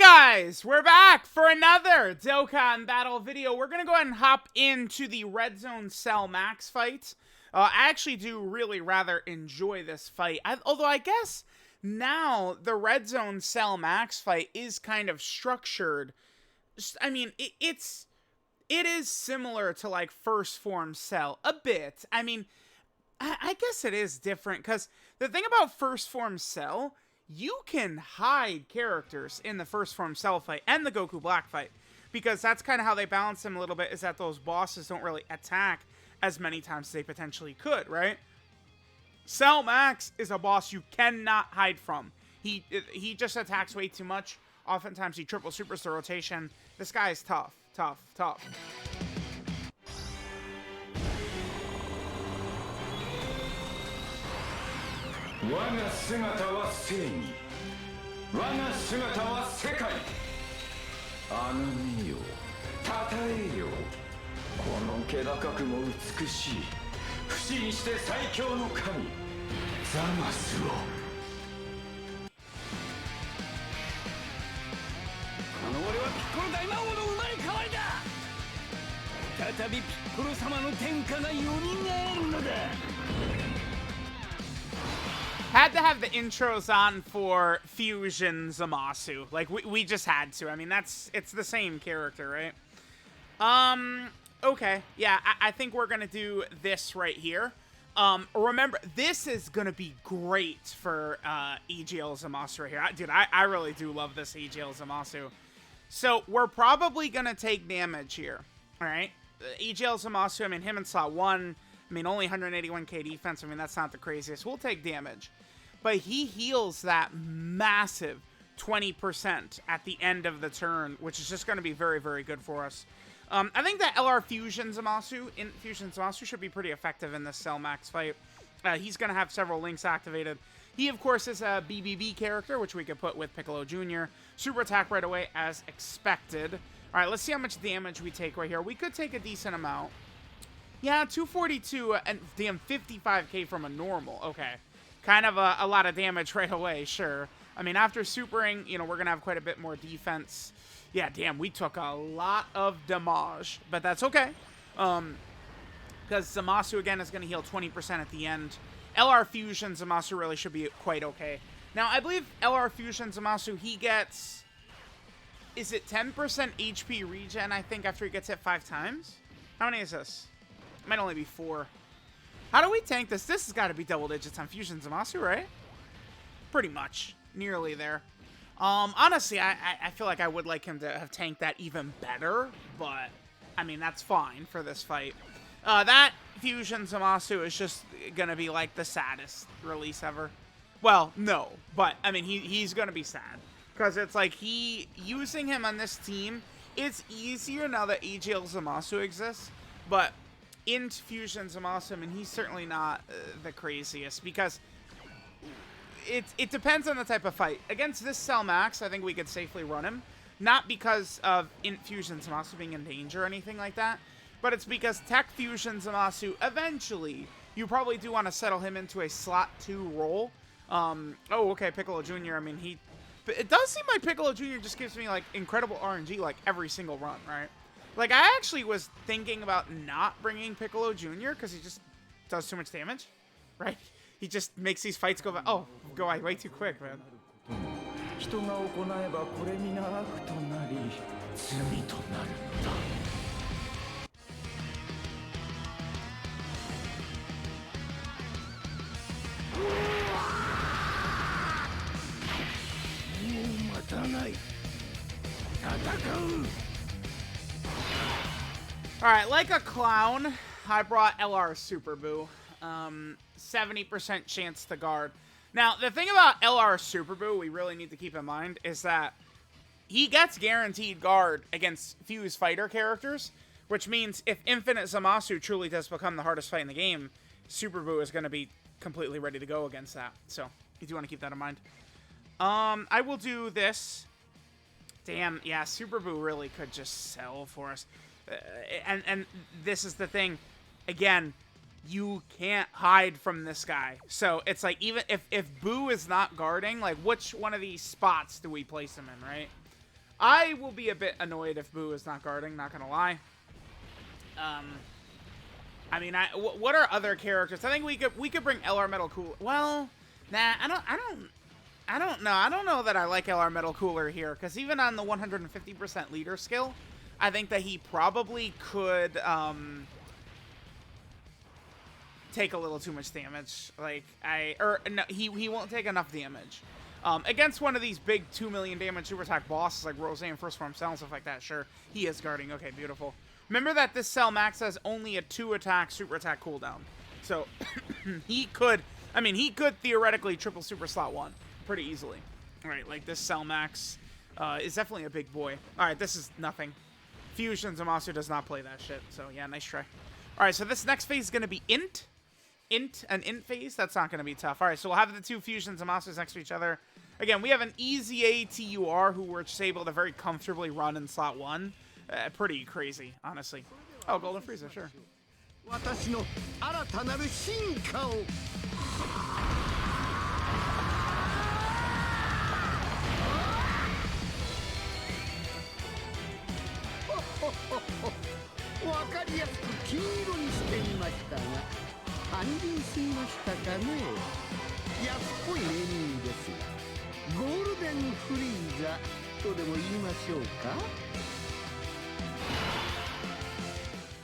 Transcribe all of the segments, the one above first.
Guys, we're back for another Dokkan battle video. We're gonna go ahead and hop into the Red Zone Cell Max fight. I actually do really rather enjoy this fight, although I guess now the Red Zone Cell Max fight is kind of structured. I mean, it is similar to like First Form Cell a bit. I mean, I guess it is different because the thing about First Form Cell, you can hide characters in the First Form Cell fight and the Goku Black fight, because that's kind of how they balance them a little bit, is that those bosses don't really attack as many times as they potentially could, right? Cell Max is a boss you cannot hide from. He just attacks way too much. Oftentimes he triple superstar rotation. This guy is tough, tough, tough. Had to have the intros on for Fusion ZAMASU. Like, we just had to. I mean, it's the same character, right? Okay. Yeah, I think we're gonna do this right here. Remember, this is gonna be great for AGL ZAMASU right here. Dude, I really do love this AGL ZAMASU. So, we're probably gonna take damage here. Alright? AGL ZAMASU, I mean, him in slot 1, I mean, only 181k defense. I mean, that's not the craziest. We'll take damage. But he heals that massive 20% at the end of the turn, which is just going to be very, very good for us. I think that LR Fusion ZAMASU should be pretty effective in this Cell Max fight. He's going to have several links activated. He, of course, is a BBB character, which we could put with Piccolo Jr. Super attack right away, as expected. All right, let's see how much damage we take right here. We could take a decent amount. Yeah, 242 and damn 55k from a normal. Okay. Kind of a lot of damage right away, sure. I mean, after supering, you know, we're going to have quite a bit more defense. Yeah, damn, we took a lot of damage, but that's okay. Because ZAMASU, again, is going to heal 20% at the end. LR Fusion ZAMASU really should be quite okay. Now, I believe LR Fusion ZAMASU, he gets... Is it 10% HP regen, I think, after he gets hit 5 times? How many is this? It might only be 4. How do we tank this? This has got to be double digits on Fusion ZAMASU, right? Pretty much. Nearly there. Honestly, I feel like I would like him to have tanked that even better, but, I mean, that's fine for this fight. That Fusion ZAMASU is just going to be, like, the saddest release ever. Well, no, but, I mean, he's going to be sad. Because it's like, using him on this team, it's easier now that AGL ZAMASU exists, but in Fusion ZAMASU, I mean, he's certainly not the craziest, because it depends on the type of fight. Against this Cell Max, I think we could safely run him. Not because of Fusion ZAMASU being in danger or anything like that, but it's because Tech Fusion ZAMASU, eventually, you probably do want to settle him into a slot 2 role. Oh, okay, Piccolo Jr., I mean, it does seem like Piccolo Jr. just gives me, like, incredible RNG, like, every single run, right? Like, I actually was thinking about not bringing Piccolo Jr. because he just does too much damage, right? He just makes these fights go way too quick, man. Alright, like a clown, I brought LR Super Buu. 70% chance to guard. Now, the thing about LR Super Buu we really need to keep in mind is that he gets guaranteed guard against Fuse fighter characters, which means if Infinite ZAMASU truly does become the hardest fight in the game, Super Buu is going to be completely ready to go against that. So, you do want to keep that in mind. I will do this. Damn, yeah, Super Buu really could just sell for us. And this is the thing. Again, you can't hide from this guy. So it's like, even if Buu is not guarding, like, which one of these spots do we place him in, right? I will be a bit annoyed if Boo is not guarding, not gonna lie. I mean, what are other characters? I think we could bring LR Metal Cooler. Well, nah, I don't know. I don't know that I like LR Metal Cooler here, because even on the 150% leader skill, I think that he probably could take a little too much damage. Like, no, he won't take enough damage. Against one of these big 2 million damage super attack bosses like Rose and First Form Cell and stuff like that, sure, he is guarding. Okay, beautiful. Remember that this Cell Max has only a 2 attack super attack cooldown. So, he could theoretically triple super slot 1 pretty easily. Alright, like this Cell Max is definitely a big boy. Alright, this is nothing. Fusion ZAMASU does not play that shit, so yeah, nice try. Alright, so this next phase is going to be Int. An Int phase? That's not going to be tough. Alright, so we'll have the 2 Fusion ZAMASUs next to each other. Again, we have an EZA AGL who we're just able to very comfortably run in slot 1. Pretty crazy, honestly. Oh, Golden Frieza, sure.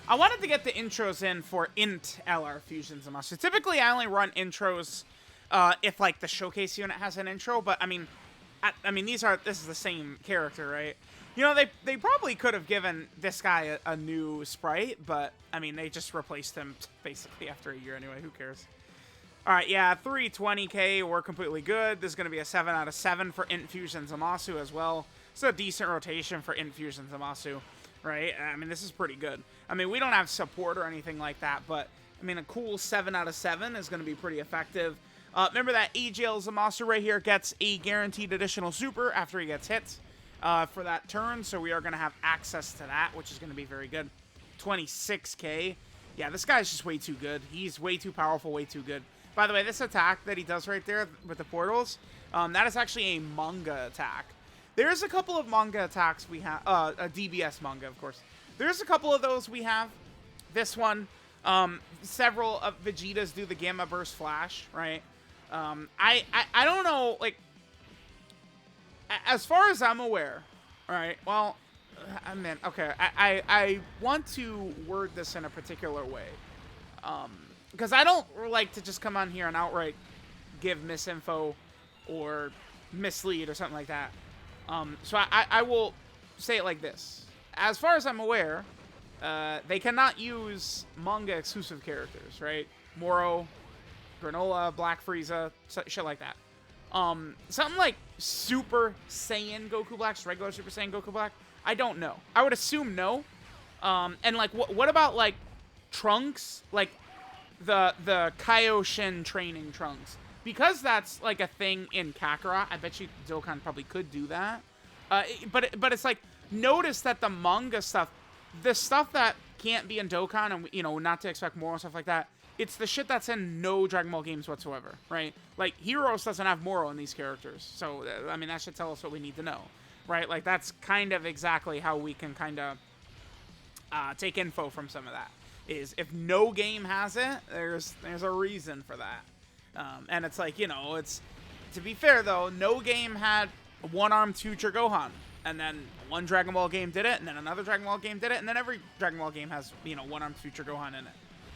I wanted to get the intros in for Int LR Fusion ZAMASU. Typically, I only run intros if like the showcase unit has an intro, but I mean this is the same character, right? You know, they probably could have given this guy a new sprite, but I mean they just replaced him basically after a year anyway. Who cares? All right, yeah, 320k, we're completely good. This is gonna be a 7 out of 7 for Int Fusion ZAMASU as well. It's a decent rotation for Int Fusion ZAMASU. Right? I mean, this is pretty good. I mean, we don't have support or anything like that, but, I mean, a cool 7 out of 7 is going to be pretty effective. Remember that AGL ZAMASU right here gets a guaranteed additional super after he gets hit for that turn, so we are going to have access to that, which is going to be very good. 26k. Yeah, this guy's just way too good. He's way too powerful, way too good. By the way, this attack that he does right there with the portals, that is actually a manga attack. There's a couple of manga attacks we have, a DBS manga, of course. There's a couple of those we have. This one, several of Vegeta's do the Gamma Burst Flash, right? I don't know, like, as far as I'm aware, right, well, I mean, okay, I want to word this in a particular way, because I don't like to just come on here and outright give misinfo or mislead or something like that. So I will say it like this. As far as I'm aware, they cannot use manga-exclusive characters, right? Moro, Granola, Black Frieza, shit like that. Something like Super Saiyan Goku Black, regular Super Saiyan Goku Black, I don't know. I would assume no. And, like, what about, like, Trunks? Like, the Kaioshin training Trunks. Because that's, like, a thing in Kakarot, I bet you Dokkan probably could do that. But it's like, notice that the manga stuff, the stuff that can't be in Dokkan, and, you know, not to expect more and stuff like that, it's the shit that's in no Dragon Ball games whatsoever, right? Like, Heroes doesn't have Moro in these characters. So, I mean, that should tell us what we need to know, right? Like, that's kind of exactly how we can kind of take info from some of that. Is if no game has it, there's a reason for that. And it's like, you know, it's, to be fair though, no game had one-armed future Gohan. And then one Dragon Ball game did it, and then another Dragon Ball game did it, and then every Dragon Ball game has, you know, one-armed future Gohan in it.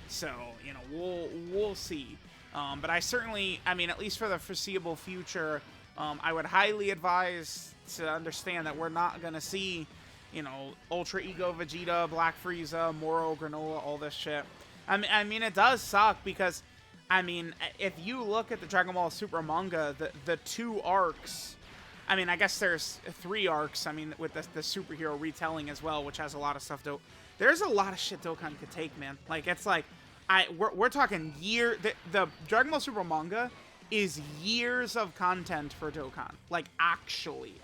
So, you know, we'll see. But I certainly, I mean, at least for the foreseeable future, I would highly advise to understand that we're not going to see, you know, Ultra Ego Vegeta, Black Frieza, Moro, Granola, all this shit. I mean, it does suck because, I mean, if you look at the Dragon Ball Super manga, the 2 arcs, I mean, I guess there's 3 arcs, I mean, with the superhero retelling as well, which has a lot of stuff. There's a lot of shit Dokkan could take, man. Like, it's like, we're talking the Dragon Ball Super manga is years of content for Dokkan. Like, actually.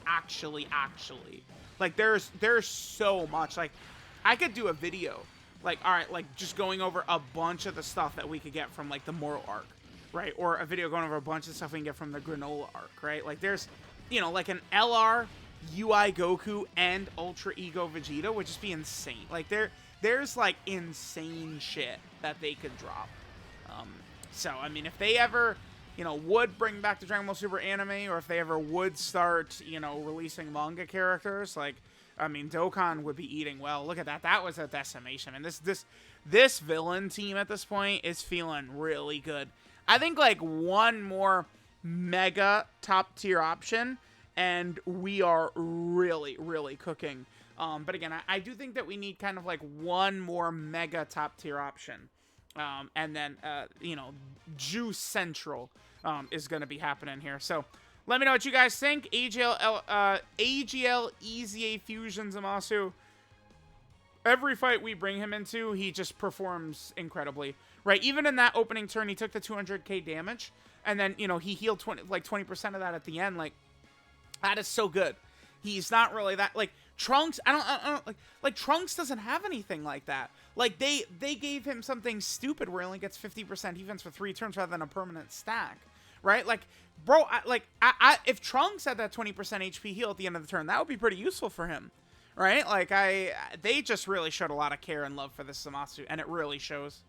Like, there's so much. Like, I could do a video, like, all right, like, just going over a bunch of the stuff that we could get from, like, the Moro arc, right? Or a video going over a bunch of stuff we can get from the Granola arc, right? Like, there's, you know, like, an LR UI Goku and Ultra Ego Vegeta would just be insane. Like, there's like insane shit that they could drop. So, I mean, if they ever, you know, would bring back the Dragon Ball Super anime, or if they ever would start, you know, releasing manga characters, like, I mean, Dokkan would be eating well. Look at that. That was a decimation. And this villain team at this point is feeling really good. I think, like, one more mega top-tier option, and we are really, really cooking. But again, I do think that we need kind of, like, one more mega top-tier option. And then, you know, Juice Central is going to be happening here. So, let me know what you guys think. AGL, EZA Fusion ZAMASU. Every fight we bring him into, he just performs incredibly. Right? Even in that opening turn, he took the 200k damage. And then, you know, he healed 20% of that at the end. Like, that is so good. He's not really that, like, Trunks, I don't like Trunks doesn't have anything like that. Like, they gave him something stupid where he only gets 50% defense for 3 turns rather than a permanent stack, right? Like, bro, if Trunks had that 20% HP heal at the end of the turn, that would be pretty useful for him, right? Like, they just really showed a lot of care and love for this ZAMASU, and it really shows.